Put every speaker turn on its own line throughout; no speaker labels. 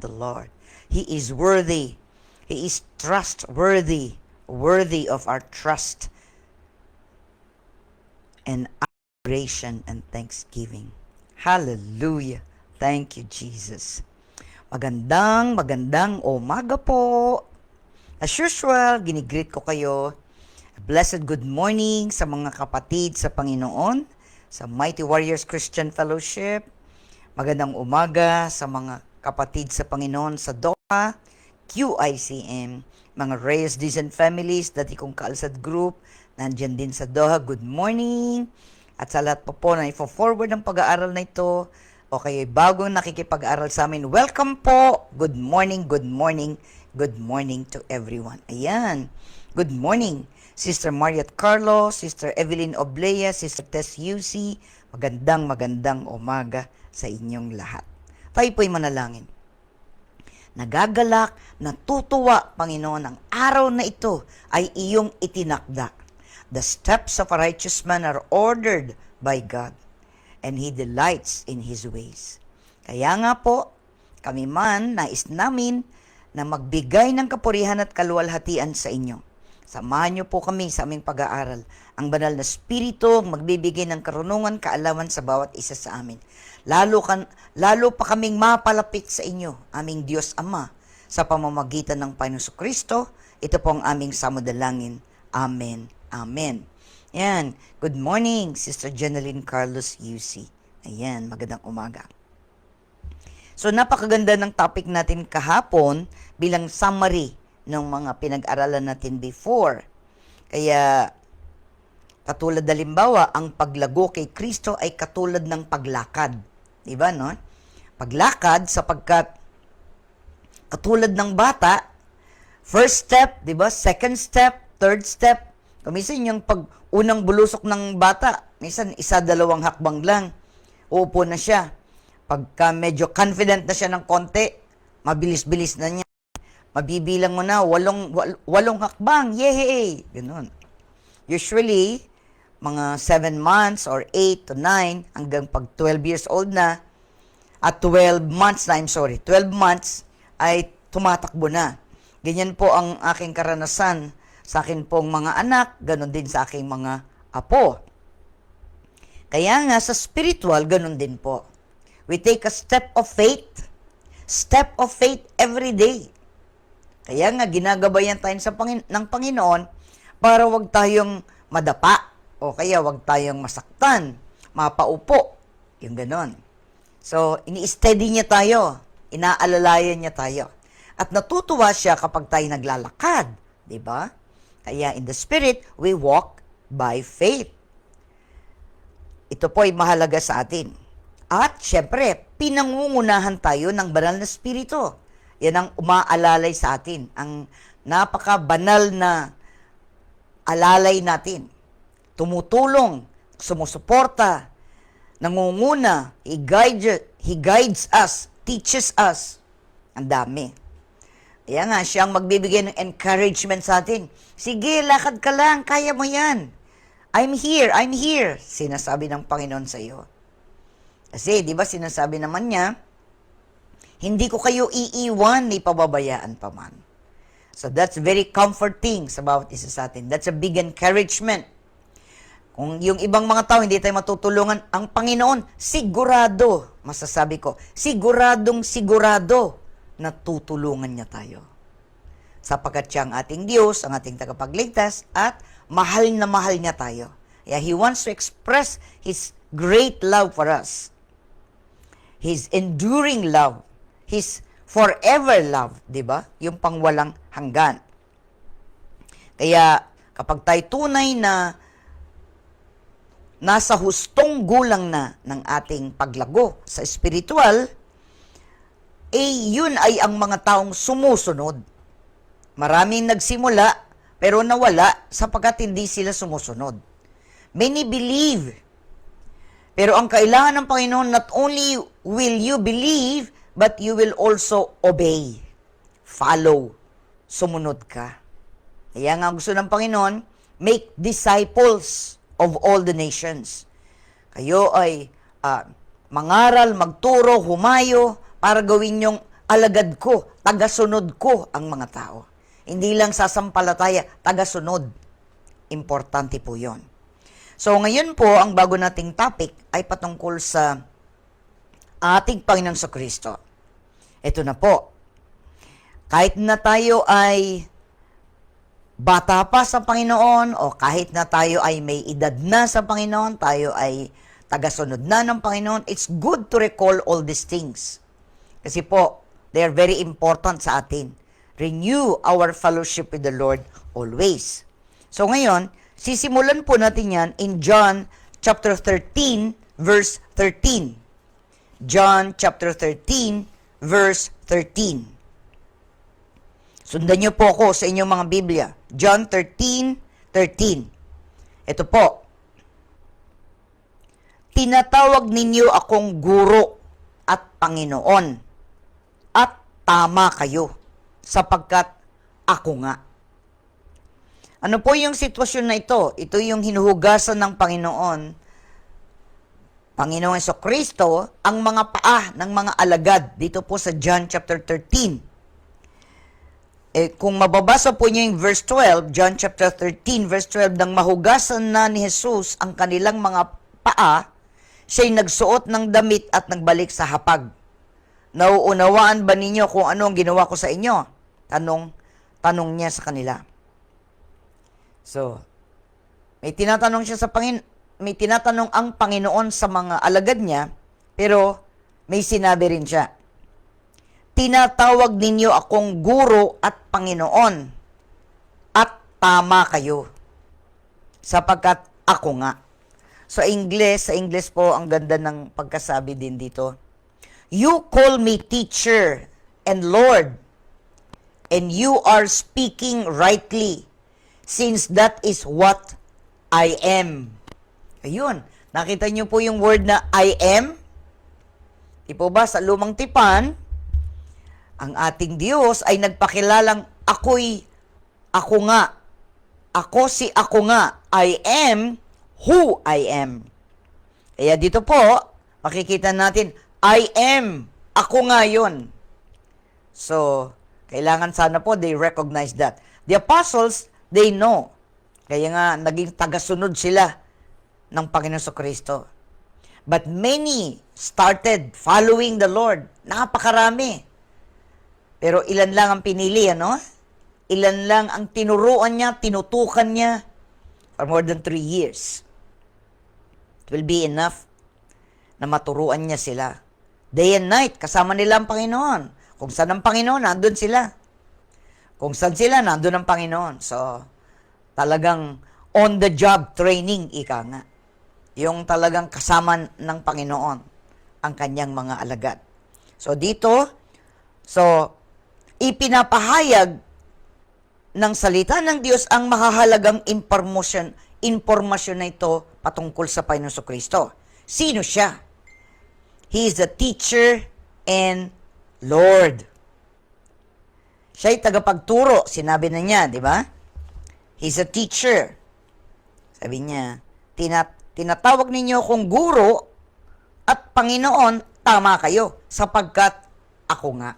the Lord. He is worthy. He is trustworthy, worthy of our trust and adoration and thanksgiving. Hallelujah. Thank you, Jesus. Magandang umaga po. As usual, ginigreet ko kayo. Blessed good morning sa mga kapatid sa Panginoon, sa Mighty Warriors Christian Fellowship. Magandang umaga sa mga kapatid sa Panginoon sa Doha, QICM, mga Reyes Dizon families, dati kong kaalsad group, nandyan din sa Doha. Good morning. At sa lahat po na i-forward ng pag-aaral na ito, o kayo bagong nakikipag-aaral sa amin, welcome po. Good morning, good morning, good morning to everyone. Ayan. Good morning, Sister Mariat Carlo, Sister Evelyn Oblea, Sister Tess UC. Magandang umaga sa inyong lahat. Tayo po'y manalangin. Nagagalak, natutuwa, Panginoon, ang araw na ito ay iyong itinakda. The steps of a righteous man are ordered by God, and He delights in His ways. Kaya nga po, kami man, nais namin na magbigay ng kapurihan at kaluwalhatian sa inyo. Samahan niyo po kami sa aming pag-aaral. Ang banal na Espiritu ang magbibigay ng karunungan, kaalaman sa bawat isa sa amin. Lalo pa kaming mapalapit sa inyo, aming Diyos Ama, sa pamamagitan ng Panginoon Kristo. Ito po ang aming samudalangin. Amen. Amen. Ayan. Good morning, Sister Jeneline Carlos UC. Ayan, magandang umaga. So, napakaganda ng topic natin kahapon bilang summary ng mga pinag-aralan natin before. Kaya, katulad halimbawa, ang paglago kay Kristo ay katulad ng paglakad. Diba, no? Paglakad sapagkat katulad ng bata, first step, diba? Second step, third step. Minsan yung unang bulusok ng bata, minsan isa-dalawang hakbang lang, uupo na siya. Pagka medyo confident na siya ng konti, mabilis-bilis na niya. Mabibilang mo na, walong hakbang, yehey! Ganun. Usually, mga 7 months or 8 to 9, hanggang pag 12 years old na, at 12 months ay tumatakbo na. Ganyan po ang aking karanasan sa akin pong mga anak, ganun din sa aking mga apo. Kaya nga sa spiritual, ganun din po. We take a step of faith every day. Kaya nga ginagabayan tayo ng Panginoon para wag tayong madapa o kaya wag tayong masaktan, mapaupo, yung ganun. So, ini-steady niya tayo, inaalalayan niya tayo. At natutuwa siya kapag tayo naglalakad, di ba? Kaya in the Spirit, we walk by faith. Ito po ay mahalaga sa atin. At syempre, pinangungunahan tayo ng banal na Espiritu. Yan ang umaalalay sa atin. Ang napaka-banal na alalay natin. Tumutulong, sumusuporta, nangunguna, He guides us, teaches us. Ang dami. Kaya nga, siya ang magbibigay ng encouragement sa atin. Sige, lakad ka lang, kaya mo yan. I'm here, sinasabi ng Panginoon sa iyo. Kasi, di ba, sinasabi naman niya, hindi ko kayo iiwan ni pababayaan pa man. So, that's very comforting sa bawat isa sa atin. That's a big encouragement. Kung yung ibang mga tao, hindi tayo matutulungan, ang Panginoon, sigurado, masasabi ko, sigurado, na tutulungan niya tayo. Sapagkat siya ang ating Diyos, ang ating tagapagligtas, at mahal na mahal niya tayo. Yeah, He wants to express His great love for us. His enduring love. His forever love. Diba? Yung pangwalang hanggan. Kaya, kapag tayo tunay na nasa hustong gulang na ng ating paglago sa spiritual, yun ay ang mga taong sumusunod. Maraming nagsimula, pero nawala sapagkat hindi sila sumusunod. Many believe. Pero ang kailangan ng Panginoon, not only will you believe, but you will also obey. Follow. Sumunod ka. Kaya nga gusto ng Panginoon, make disciples of all the nations. Kayo ay mangaral, magturo, humayo, para gawin yung alagad ko, tagasunod ko ang mga tao. Hindi lang sasampalataya, tagasunod. Importante po yon. So ngayon po, ang bago nating topic ay patungkol sa ating Panginoong Kristo. Ito na po. Kahit na tayo ay bata pa sa Panginoon o kahit na tayo ay may edad na sa Panginoon, tayo ay tagasunod na ng Panginoon, it's good to recall all these things. Kasi po, they are very important sa atin. Renew our fellowship with the Lord always. So ngayon, sisimulan po natin yan in John chapter 13, verse 13. John chapter 13, verse 13. Sundan niyo po ako sa inyong mga Biblia. John 13:13. Ito po. Tinatawag ninyo akong guro at Panginoon, at tama kayo, sapagkat ako nga. Ano po yung sitwasyon na ito? Ito yung hinuhugasan ng Panginoong Jesucristo, ang mga paa ng mga alagad, dito po sa John chapter 13. Kung mababasa po niyo yung verse 12, John chapter 13, verse 12, nang mahugasan na ni Jesus ang kanilang mga paa, siya'y nagsuot ng damit at nagbalik sa hapag. Nauunawaan ba ninyo kung ano ang ginawa ko sa inyo? Tanong niya sa kanila. So, may tinatanong ang Panginoon sa mga alagad niya, pero may sinabi rin siya. Tinatawag ninyo akong guro at Panginoon, at tama kayo, sapagkat ako nga. Sa English po, ang ganda ng pagkasabi din dito. You call me teacher and Lord, and you are speaking rightly, since that is what I am. Ayun, nakita niyo po yung word na I am? Di po ba sa lumang tipan, ang ating Diyos ay nagpakilalang ako nga. Ako si ako nga. I am who I am. Kaya dito po, makikita natin, I am. Ako nga yun. So, kailangan sana po they recognize that. The apostles, they know. Kaya nga, naging tagasunod sila ng Panginoon Kristo. But many started following the Lord. Napakarami. Pero ilan lang ang pinili, ano? Ilan lang ang tinuruan niya, tinutukan niya for more than 3 years. It will be enough na maturuan niya sila. Day and night, kasama nila ang Panginoon. Kung saan ang Panginoon, nandun sila. Kung saan sila, nandun ang Panginoon. So, talagang on-the-job training, ika nga. Yung talagang kasama ng Panginoon ang kanyang mga alagad. So, dito, ipinapahayag ng salita ng Diyos ang mahahalagang impormasyon na ito patungkol sa Panginoon Kristo. Sino siya? He is the teacher and Lord. Siya'y tagapagturo, sinabi na niya, di ba? He's a teacher. Sabi niya, tinatawag ninyo akong guro at Panginoon, tama kayo, sapagkat ako nga.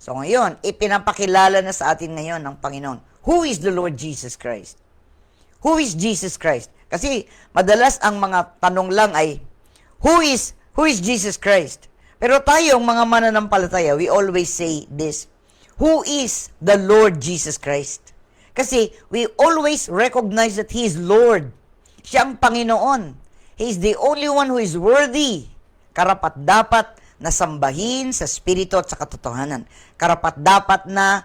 So ngayon, ipinapakilala na sa atin ngayon ng Panginoon. Who is the Lord Jesus Christ? Who is Jesus Christ? Kasi madalas ang mga tanong lang ay, who is Jesus Christ? Pero tayong mga mananampalataya, we always say this, who is the Lord Jesus Christ? Kasi we always recognize that He is Lord. Siya ang Panginoon. He is the only one who is worthy. Karapat-dapat na sambahin sa spirito at sa katotohanan. Karapat-dapat na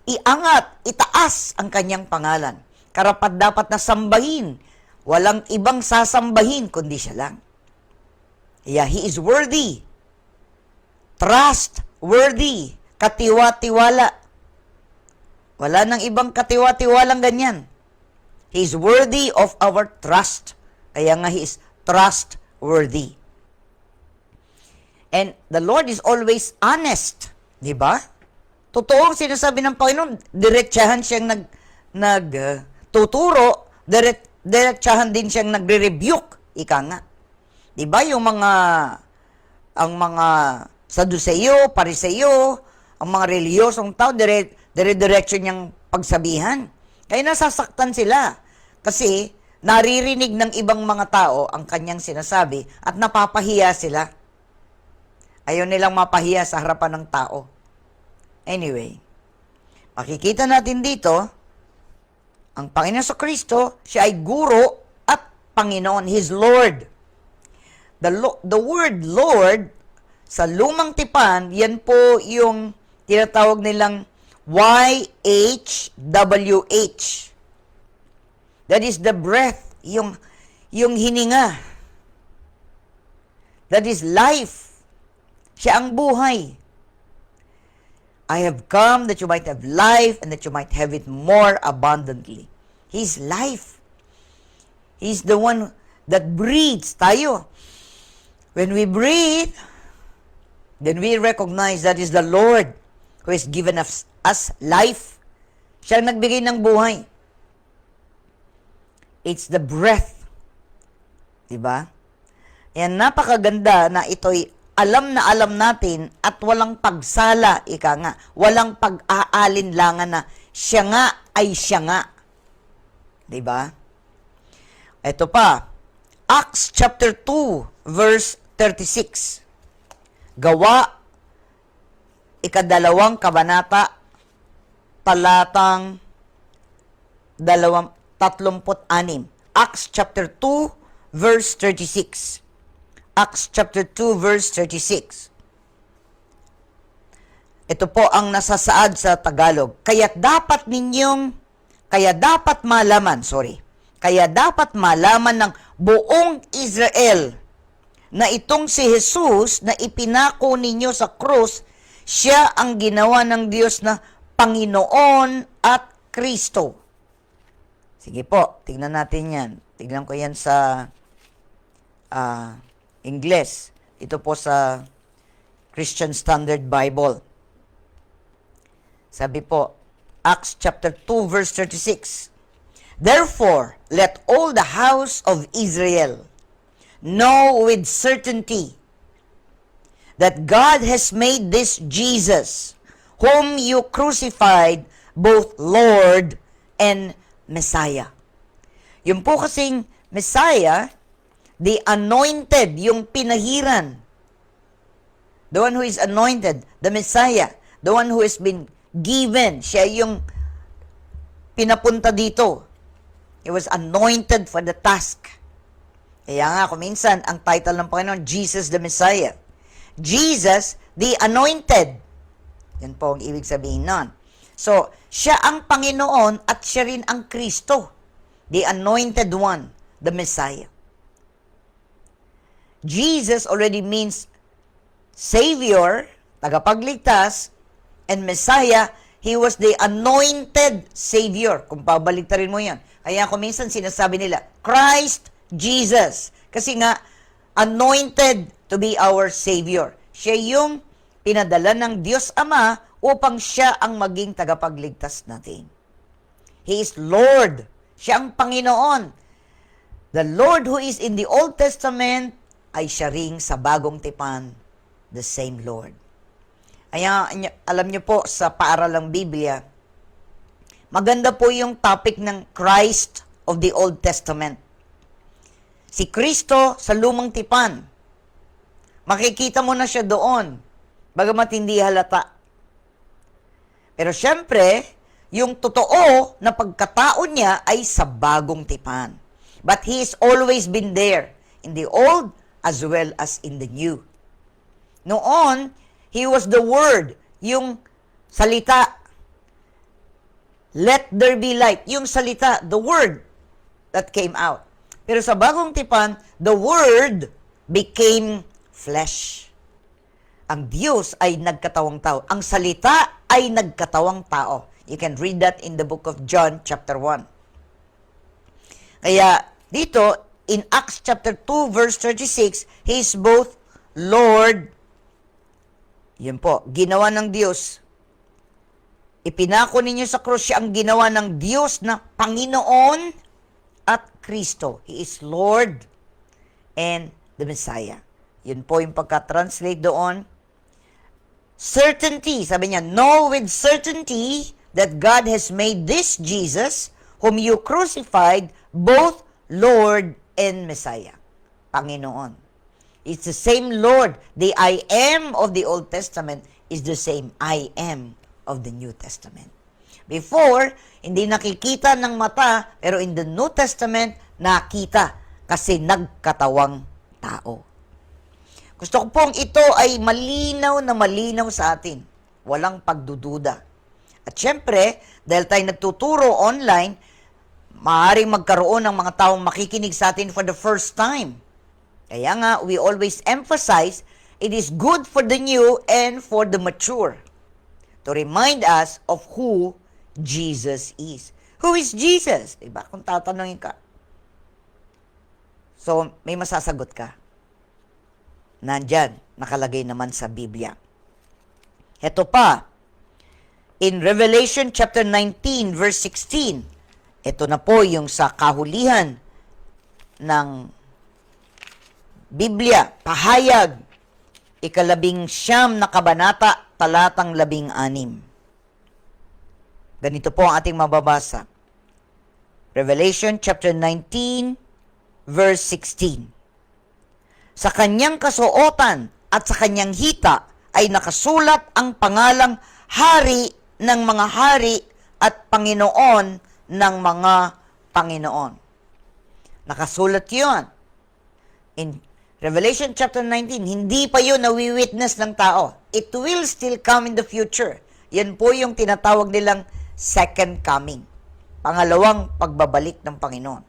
iangat, itaas ang kanyang pangalan. Karapat-dapat na sambahin. Walang ibang sasambahin kundi siya lang. Yeah, He is worthy. Trustworthy. Katiwa-tiwala. Wala nang ibang katiwa-tiwalang ganyan. He is worthy of our trust. Kaya nga He is trustworthy. And the Lord is always honest. Di ba? Totoo ang sinasabi ng Panginoon. Diretsahan siyang nagtuturo. Diretsahan din siyang nagre-rebuke. Ika nga. Di ba yung ang mga Saduceo, Pariseo, ang mga reliyosong tao, dire-diretso niyang pagsabihan. Kaya nasasaktan sila. Kasi naririnig ng ibang mga tao ang kanyang sinasabi at napapahiya sila. Ayaw nilang mapahiya sa harapan ng tao. Anyway, makikita natin dito, ang Panginoon Kristo, siya ay guro at Panginoon, His Lord. The word Lord, sa lumang tipan, yan po yung tinatawag nilang YHWH. That is the breath, yung hininga. That is life. Siya ang buhay. I have come that you might have life and that you might have it more abundantly. He's life. He's the one that breathes. Tayo, when we breathe, then we recognize that is the Lord who has given us life. Siya ang nagbigay ng buhay. It's the breath. Diba? Yan, napakaganda na ito'y alam na alam natin at walang pagsala, ika nga, walang pag-aalinlangan na siya nga ay siya nga. Diba? Ito pa, Acts chapter 2, verse 36. Gawa, ikadalawang kabanata, talatang 36. Acts chapter 2, verse 36. Acts chapter 2, verse 36. Ito po ang nasasaad sa Tagalog. Kaya dapat malaman ng buong Israel na itong si Jesus na ipinako ninyo sa krus, siya ang ginawa ng Diyos na Panginoon at Kristo. Sige po, tignan natin yan. Tignan ko yan sa Ingles. Ito po sa Christian Standard Bible. Sabi po, Acts chapter 2, verse 36. Therefore, let all the house of Israel know with certainty that God has made this Jesus, whom you crucified, both Lord and Messiah. Yung po kasing Messiah, the anointed, yung pinahiran. The one who is anointed, the Messiah, the one who has been given, siya yung pinapunta dito. He was anointed for the task. Kaya nga, kuminsan, ang title ng Panginoon, Jesus the Messiah. Jesus, the anointed. Yan po ang ibig sabihin nun. So, siya ang Panginoon at siya rin ang Kristo. The anointed one, the Messiah. Jesus already means Savior, tagapagligtas, and Messiah, He was the anointed Savior. Kung pabaligtarin mo yan. Kaya kung minsan sinasabi nila, Christ Jesus. Kasi nga, anointed to be our Savior. Siya yung pinadala ng Diyos Ama upang siya ang maging tagapagligtas natin. He is Lord. Siya ang Panginoon. The Lord who is in the Old Testament ay siya ring sa Bagong Tipan, the same Lord. Kaya alam niyo po sa paaralang Biblia, maganda po yung topic ng Christ of the Old Testament. Si Kristo sa Lumang Tipan. Makikita mo na siya doon, bagamat hindi halata. Pero syempre, yung totoo na pagkatao niya ay sa Bagong Tipan. But He has always been there, in the Old as well as in the New. Noon, He was the Word, yung salita. Let there be light, yung salita, the Word that came out. Pero sa Bagong Tipan, the Word became flesh. Ang Diyos ay nagkatawang tao. Ang salita ay nagkatawang tao. You can read that in the book of John chapter 1. Kaya dito, in Acts chapter 2 verse 36, He is both Lord. Yun po, ginawa ng Diyos. Ipinako ninyo sa krus, siya ang ginawa ng Diyos na Panginoon at Kristo. He is Lord and the Messiah. Yun po yung pagka-translate doon. certainty, sabi niya, know with certainty that God has made this Jesus, whom you crucified, both Lord and Messiah. Panginoon. It's the same Lord. The I am of the Old Testament is the same I am of the New Testament. Before, hindi nakikita ng mata, pero in the New Testament, nakita kasi nagkatawang tao. Gusto ko pong ito ay malinaw na malinaw sa atin. Walang pagdududa. At syempre, dahil tayo nagtuturo online, maaaring magkaroon ng mga taong makikinig sa atin for the first time. Kaya nga, we always emphasize, it is good for the new and for the mature to remind us of who Jesus is. Who is Jesus? Diba? Kung tatanungin ka. So, may masasagot ka. Nandyan, nakalagay naman sa Biblia. Ito pa, in Revelation chapter 19, verse 16, ito na po yung sa kahulihan ng Biblia, pahayag, 19 na kabanata, talatang 16. Ganito po ang ating mababasa. Revelation chapter 19, verse 16. Sa kanyang kasuotan at sa kanyang hita ay nakasulat ang pangalang Hari ng mga hari at Panginoon ng mga Panginoon. Nakasulat yun. In Revelation chapter 19, hindi pa yun nawi-witness ng tao. It will still come in the future. Yan po yung tinatawag nilang second coming. Pangalawang pagbabalik ng Panginoon.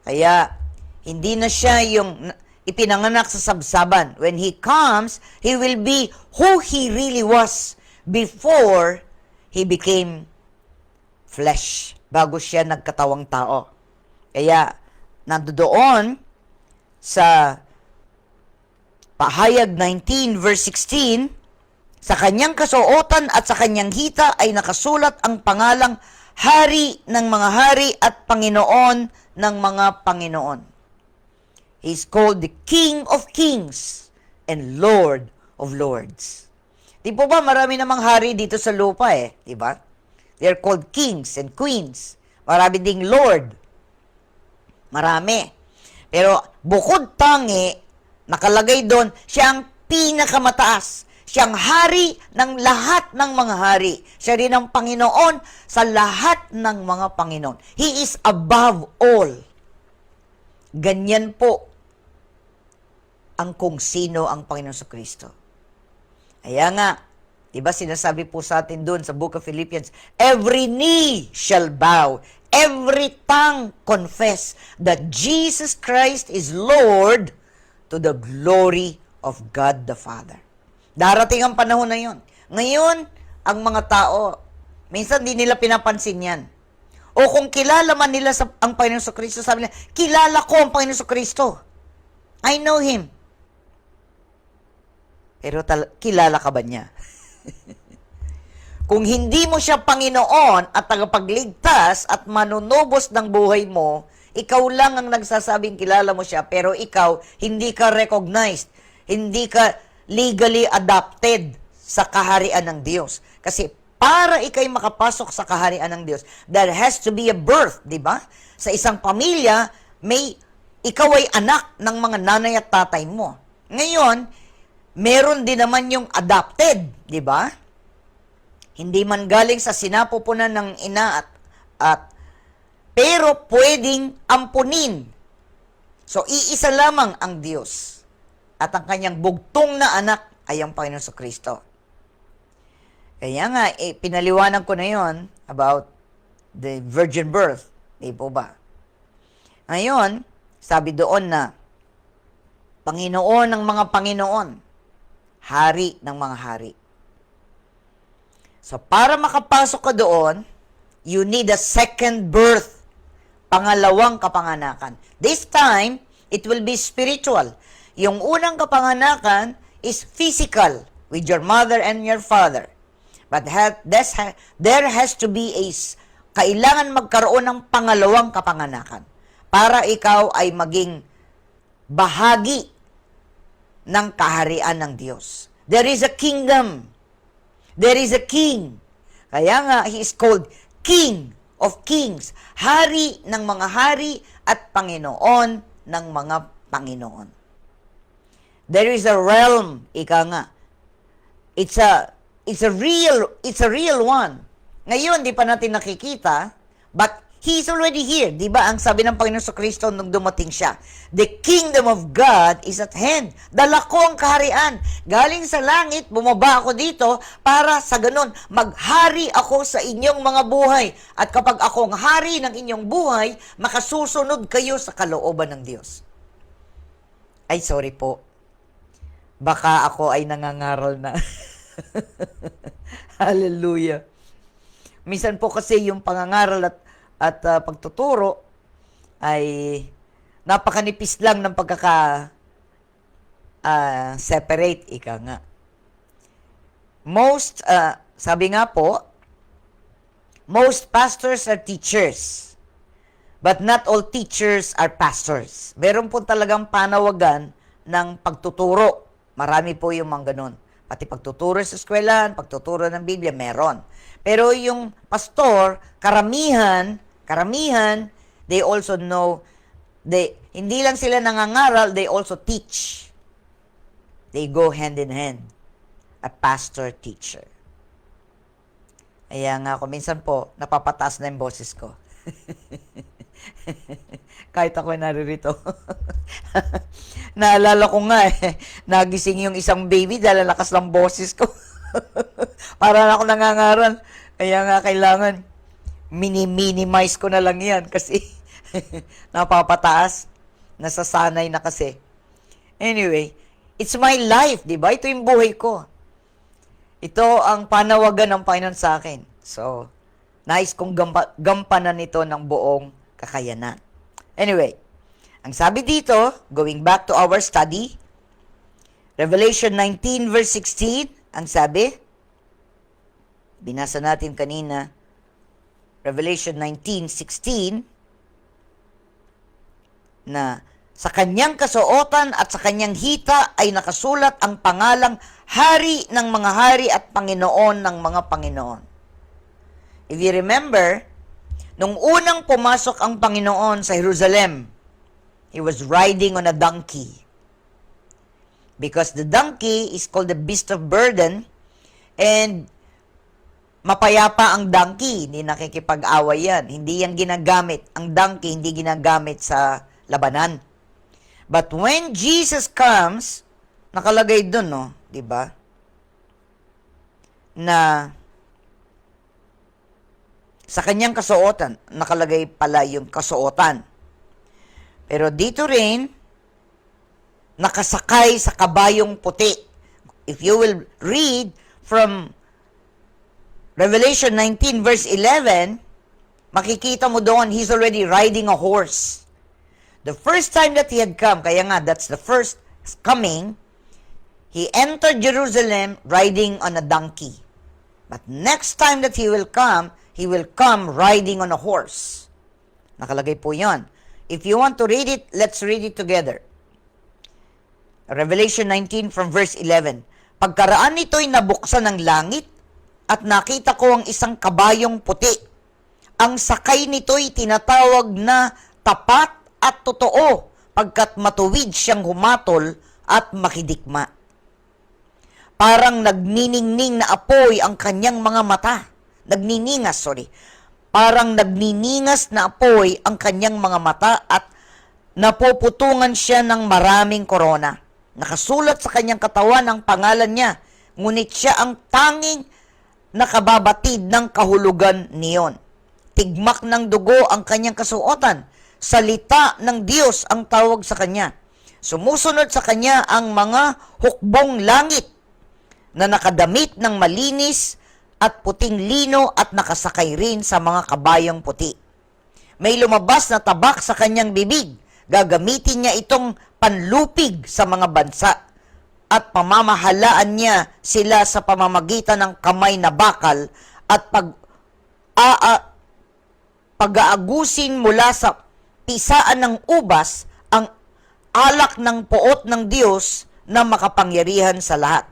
Kaya, hindi na siya yung ipinanganak sa sabsaban. When He comes, He will be who He really was before He became flesh. Bago siya nagkatawang tao. Kaya, nandoon sa pahayag 19 verse 16, sa kanyang kasuotan at sa kanyang hita ay nakasulat ang pangalang Hari ng mga hari at Panginoon ng mga Panginoon. He's called the King of Kings and Lord of Lords. Di po ba marami namang hari dito sa lupa di ba? They're called kings and queens. Marami ding Lord. Marami. Pero bukod tangi, nakalagay doon, siya ang pinakamataas. Siyang hari ng lahat ng mga hari. Siya rin ang Panginoon sa lahat ng mga Panginoon. He is above all. Ganyan po ang kung sino ang Panginoon sa Kristo. Kaya nga, diba sinasabi po sa atin doon sa Book of Philippians, every knee shall bow, every tongue confess that Jesus Christ is Lord to the glory of God the Father. Darating ang panahon na yun. Ngayon, ang mga tao, minsan di nila pinapansin yan. O kung kilala man nila ang Panginoon sa Kristo, sabi nila, kilala ko ang Panginoon sa Kristo. I know Him. Pero kilala ka ba niya? Kung hindi mo siya Panginoon at tagapagligtas at manunubos ng buhay mo, ikaw lang ang nagsasabing kilala mo siya, pero ikaw hindi ka recognized, hindi ka legally adopted sa kaharian ng Diyos. Kasi para ikay makapasok sa kaharian ng Diyos, there has to be a birth, di ba? Sa isang pamilya, ikaw ay anak ng mga nanay at tatay mo. Ngayon, meron din naman yung adopted, di ba? Hindi man galing sa sinapupunan ng ina pero pwedeng ampunin. So, iisa lamang ang Diyos. At ang kanyang bugtong na anak ay ang Panginoon sa Kristo. Kaya nga, pinaliwanag ko na yon about the virgin birth. Di po ba? Ngayon, sabi doon na, Panginoon ng mga Panginoon, Hari ng mga hari. So, para makapasok ka doon, you need a second birth. Pangalawang kapanganakan. This time, it will be spiritual. Yung unang kapanganakan is physical with your mother and your father. But there has to be kailangan magkaroon ng pangalawang kapanganakan para ikaw ay maging bahagi ng kaharian ng Diyos. There is a kingdom. There is a king. Kaya nga, he is called King of Kings. Hari ng mga hari at Panginoon ng mga Panginoon. There is a realm, ika nga. It's a real one. Ngayon, di pa natin nakikita, but He's already here. Di ba ang sabi ng Panginoon sa Kristo nung dumating siya? The kingdom of God is at hand. Dala ko ang kaharian. Galing sa langit, bumaba ako dito para sa ganun, maghari ako sa inyong mga buhay. At kapag ako ang hari ng inyong buhay, makasusunod kayo sa kalooban ng Diyos. Ay, sorry po. Baka ako ay nangangaral na. Hallelujah. Minsan po kasi yung pangangaral at pagtuturo ay napakanipis lang ng separate, ika nga. Sabi nga po, most pastors are teachers, but not all teachers are pastors. Meron po talagang panawagan ng pagtuturo. Marami po yung mga ganun. Pati pagtuturo sa eskwelahan, pagtuturo ng Biblia, meron. Pero yung pastor, karamihan, they also know, hindi lang sila nangangaral, they also teach. They go hand in hand. A pastor-teacher. Kaya nga ako, minsan po, napapataas na yung boses ko. Kahit ako naririto. Naalala ko nga nagising yung isang baby dahil lakas ng boses ko. Para na ako nangangaral. Kaya nga kailangan minimize ko na lang yan kasi napapataas. Nasasanay na kasi. Anyway, it's my life, di ba? Ito yung buhay ko. Ito ang panawagan ng Panginoon sa akin. So, nais kong gampanan nito ng buong kakayanan. Anyway, ang sabi dito, going back to our study, Revelation 19 verse 16, ang sabi, binasa natin kanina, Revelation 19:16, na sa kanyang kasuotan at sa kanyang hita ay nakasulat ang pangalang Hari ng mga hari at Panginoon ng mga Panginoon. If you remember, nung unang pumasok ang Panginoon sa Jerusalem, He was riding on a donkey. Because the donkey is called the beast of burden, and mapayapa ang donkey, hindi nakikipag-away yan. Hindi yan ginagamit. Ang donkey hindi ginagamit sa labanan. But when Jesus comes, nakalagay dun, no? Diba? Na sa kanyang kasuotan, nakalagay pala yung kasuotan. Pero dito rin, nakasakay sa kabayong puti. If you will read from Revelation 19 verse 11, makikita mo doon, he's already riding a horse. The first time that he had come, kaya nga, that's the first coming, he entered Jerusalem riding on a donkey. But next time that he will come riding on a horse. Nakalagay po yan. If you want to read it, let's read it together. Revelation 19 from verse 11. Pagkaraan nito'y nabuksan ng langit, at nakita ko ang isang kabayong puti. Ang sakay nito'y tinatawag na tapat at totoo, pagkat matuwid siyang humatol at makidikma. Parang nagniningning na apoy ang kanyang mga mata. Parang nagniningas na apoy ang kanyang mga mata at napuputungan siya ng maraming korona. Nakasulat sa kanyang katawan ang pangalan niya, ngunit siya ang tanging nakababatid ng kahulugan niyon. Tigmak ng dugo ang kanyang kasuotan. Salita ng Diyos ang tawag sa kanya. Sumusunod sa kanya ang mga hukbong langit na nakadamit ng malinis at puting lino at nakasakay rin sa mga kabayong puti. May lumabas na tabak sa kanyang bibig. Gagamitin niya itong panlupig sa mga bansa at pamamahalaan niya sila sa pamamagitan ng kamay na bakal at pag-aagusin mula sa pisaan ng ubas ang alak ng poot ng Diyos na makapangyarihan sa lahat.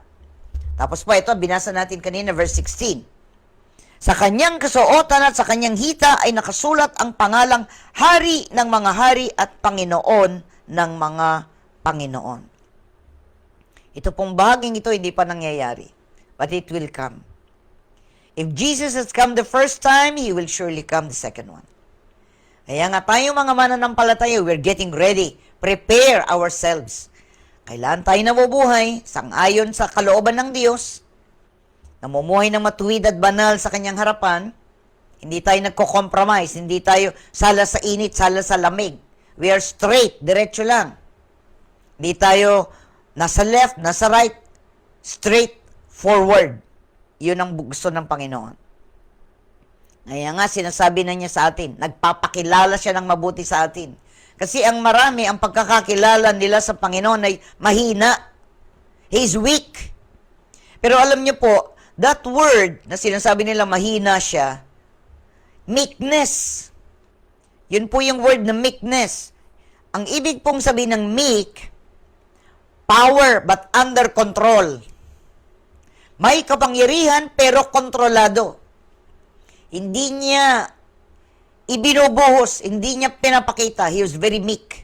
Tapos pa ito, binasa natin kanina, verse 16. Sa kanyang kasuotan at sa kanyang hita ay nakasulat ang pangalang Hari ng mga Hari at Panginoon ng mga Panginoon. Ito pong bahaging ito hindi pa nangyayari, but it will come. If Jesus has come the first time, He will surely come the second one. Kaya nga tayo mga mananampalataya, we're getting ready. Prepare ourselves. Kailan tayo nabubuhay, sang-ayon sa kalooban ng Diyos, namumuhay ng matuwid at banal sa kanyang harapan, hindi tayo nagko-compromise, hindi tayo sala sa init, sala sa lamig. We are straight, diretso lang. Hindi tayo nasa left, nasa right, straight forward. Yun ang gusto ng Panginoon. Kaya nga, sinasabi na niya sa atin, nagpapakilala siya ng mabuti sa atin. Kasi ang marami, ang pagkakakilala nila sa Panginoon ay mahina. He's weak. Pero alam niyo po, that word na sinasabi nila mahina siya, meekness. Yun po yung word na meekness. Ang ibig pong sabihin ng meek, power but under control. May kapangyarihan pero kontrolado. Hindi niya ibinubuhos, hindi niya pinapakita. He was very meek.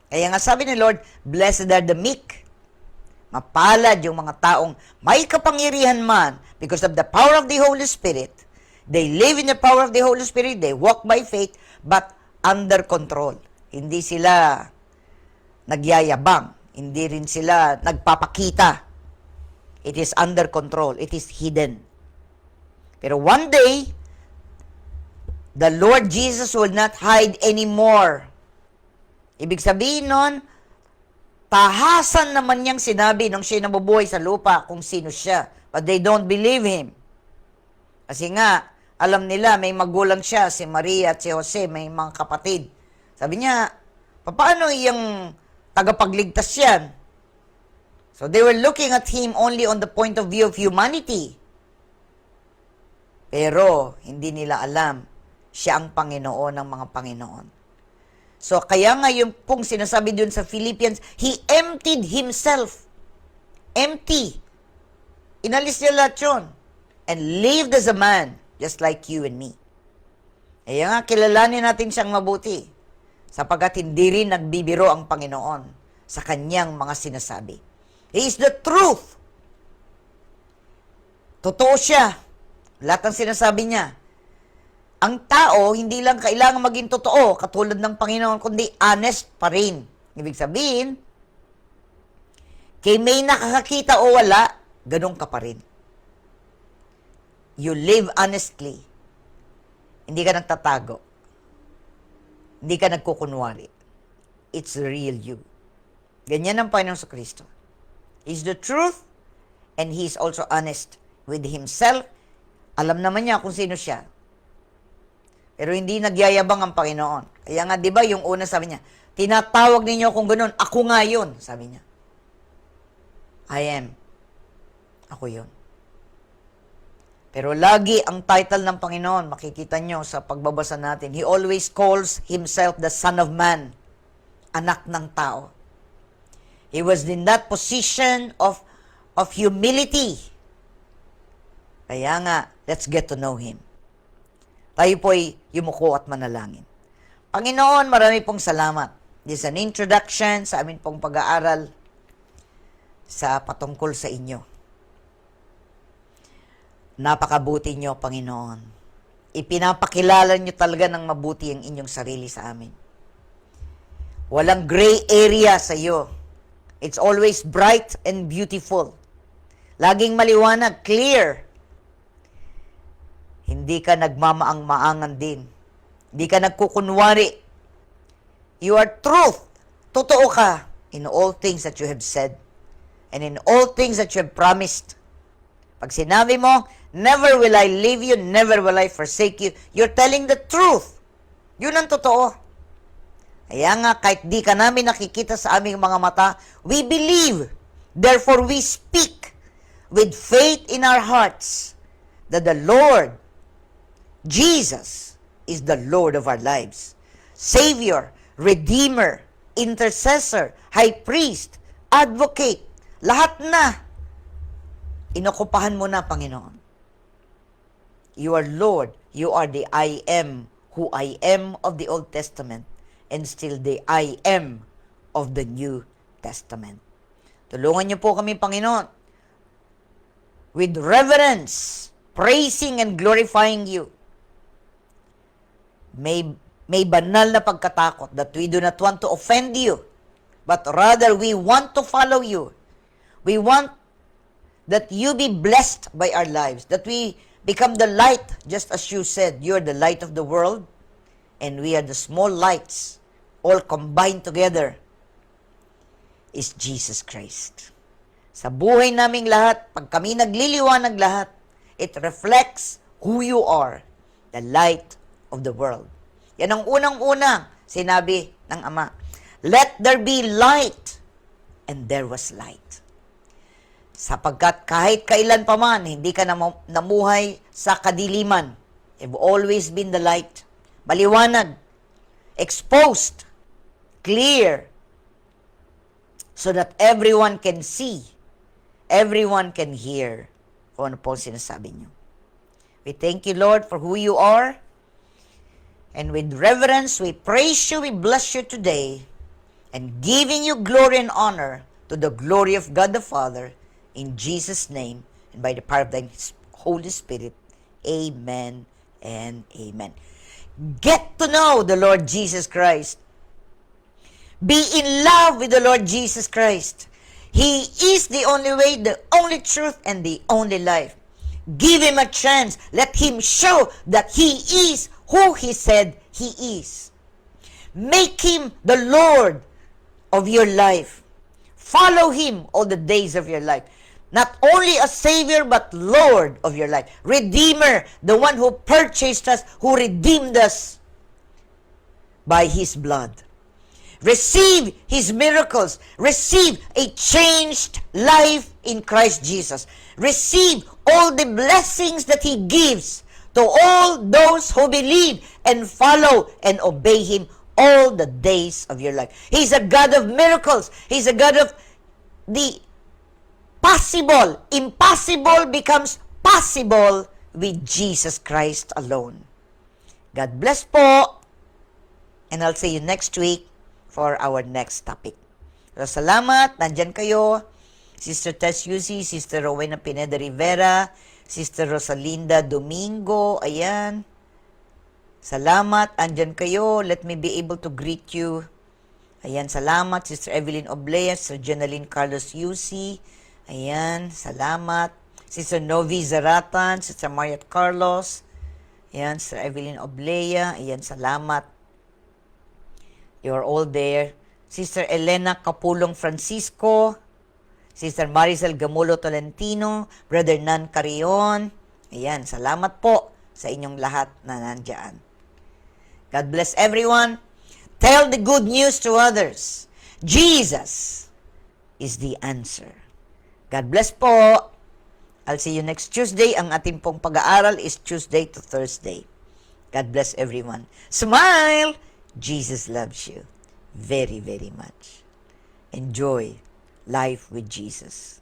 Kaya nga sabi ni Lord, blessed are the meek. Mapalad yung mga taong may kapangyarihan man because of the power of the Holy Spirit. They live in the power of the Holy Spirit. They walk by faith but under control. Hindi sila nagyayabang. Hindi rin sila nagpapakita. It is under control. It is hidden. Pero one day, the Lord Jesus will not hide anymore. Ibig sabihin nun, tahasan naman niyang sinabi nung siya nabubuhay sa lupa kung sino siya. But they don't believe Him. Kasi nga, alam nila, may magulang siya, si Maria at si Jose, may mga kapatid. Sabi niya, paano yung tagapagligtas yan? So they were looking at Him only on the point of view of humanity. Pero, hindi nila alam, siya ang Panginoon ng mga Panginoon. So, kaya nga yung pong sinasabi dun sa Philippians, He emptied Himself. Empty. Inalis niya lahat yun. And lived as a man, just like you and me. Kaya nga, kilalanin natin siyang mabuti. Sapagkat hindi rin nagbibiro ang Panginoon sa kanyang mga sinasabi. He is the truth. Totoo siya. Lahat ng sinasabi niya. Ang tao, hindi lang kailangan maging totoo, katulad ng Panginoon, kundi honest pa rin. Ibig sabihin, kay may nakakakita o wala, ganun ka pa rin. You live honestly. Hindi ka nagtatago. Hindi ka nagkukunwari. It's the real you. Ganyan ang Panginoon sa Kristo. He's the truth, and He's also honest with Himself. Alam naman niya kung sino siya. Pero hindi nagyayabang ang Panginoon. Kaya nga, di ba, yung una sabi niya, tinatawag ninyo kung ganun, ako nga yun, sabi niya. I am. Ako yun. Pero lagi ang title ng Panginoon, makikita nyo sa pagbabasa natin, He always calls Himself the Son of Man, anak ng tao. He was in that position of humility. Kaya nga, let's get to know Him. Tayo po'y yumuko at manalangin. Panginoon, marami pong salamat. This is an introduction sa amin pong pag-aaral sa patungkol sa inyo. Napakabuti nyo, Panginoon. Ipinapakilala nyo talaga ng mabuti ang inyong sarili sa amin. Walang gray area sa iyo. It's always bright and beautiful. Laging maliwanag, clear. Hindi ka nagmamaang-maangan din. Hindi ka nagkukunwari. You are truth. Totoo ka in all things that you have said and in all things that you have promised. Pag sinabi mo, never will I leave you, never will I forsake you, you're telling the truth. Yun ang totoo. Kaya nga, kahit di ka namin nakikita sa aming mga mata, we believe. Therefore, we speak with faith in our hearts that the Lord, Jesus, is the Lord of our lives. Savior, Redeemer, Intercessor, High Priest, Advocate, lahat na. Inokupahan mo na, Panginoon. You are Lord. You are the I am who I am of the Old Testament and still the I am of the New Testament. Tulungan niyo po kami, Panginoon, with reverence, praising and glorifying you. May banal na pagkatakot that we do not want to offend you, but rather we want to follow you. We want that you be blessed by our lives, that we become the light, just as you said, you're the light of the world, and we are the small lights, all combined together, is Jesus Christ. Sa buhay naming lahat, pag kami nagliliwanag lahat, it reflects who you are, the light of the world. Yan ang unang-unang sinabi ng Ama. Let there be light, and there was light. Sapagkat kahit kailan pa man, hindi ka namuhay sa kadiliman. You've always been the light. Maliwanag, exposed, clear, so that everyone can see, everyone can hear kung ano po sinasabi niyo. We thank you, Lord, for who you are. And with reverence, we praise you, we bless you today, and giving you glory and honor to the glory of God the Father, in Jesus' name, and by the power of the Holy Spirit. Amen and amen. Get to know the Lord Jesus Christ. Be in love with the Lord Jesus Christ. He is the only way, the only truth, and the only life. Give him a chance. Let him show that he is who he said he is. Make him the Lord of your life. Follow him all the days of your life. Not only a Savior, but Lord of your life. Redeemer, the one who purchased us, who redeemed us by his blood. Receive his miracles. Receive a changed life in Christ Jesus. Receive all the blessings that he gives to all those who believe and follow and obey him all the days of your life. He's a God of miracles. He's a God of the possible. Impossible becomes possible with Jesus Christ alone. God bless po. And I'll see you next week for our next topic. So, salamat. Nandyan kayo. Sister Tess Yusi, Sister Rowena Pineda Rivera, Sister Rosalinda Domingo. Ayan. Salamat. Andyan kayo. Let me be able to greet you. Ayan. Salamat. Sister Evelyn Oblea, Sister Jenaline Carlos Yusi. Ayan. Salamat. Sister Novi Zaratan, Sister Mariat Carlos. Ayan. Sister Evelyn Oblea. Ayan. Salamat. You're all there. Sister Elena Capulong Francisco, Sister Maricel Gamulo Tolentino, Brother Nan Carion. Ayan, salamat po sa inyong lahat na nandyan. God bless everyone. Tell the good news to others. Jesus is the answer. God bless po. I'll see you next Tuesday. Ang ating pong pag-aaral is Tuesday to Thursday. God bless everyone. Smile! Jesus loves you very, very much. Enjoy life with Jesus.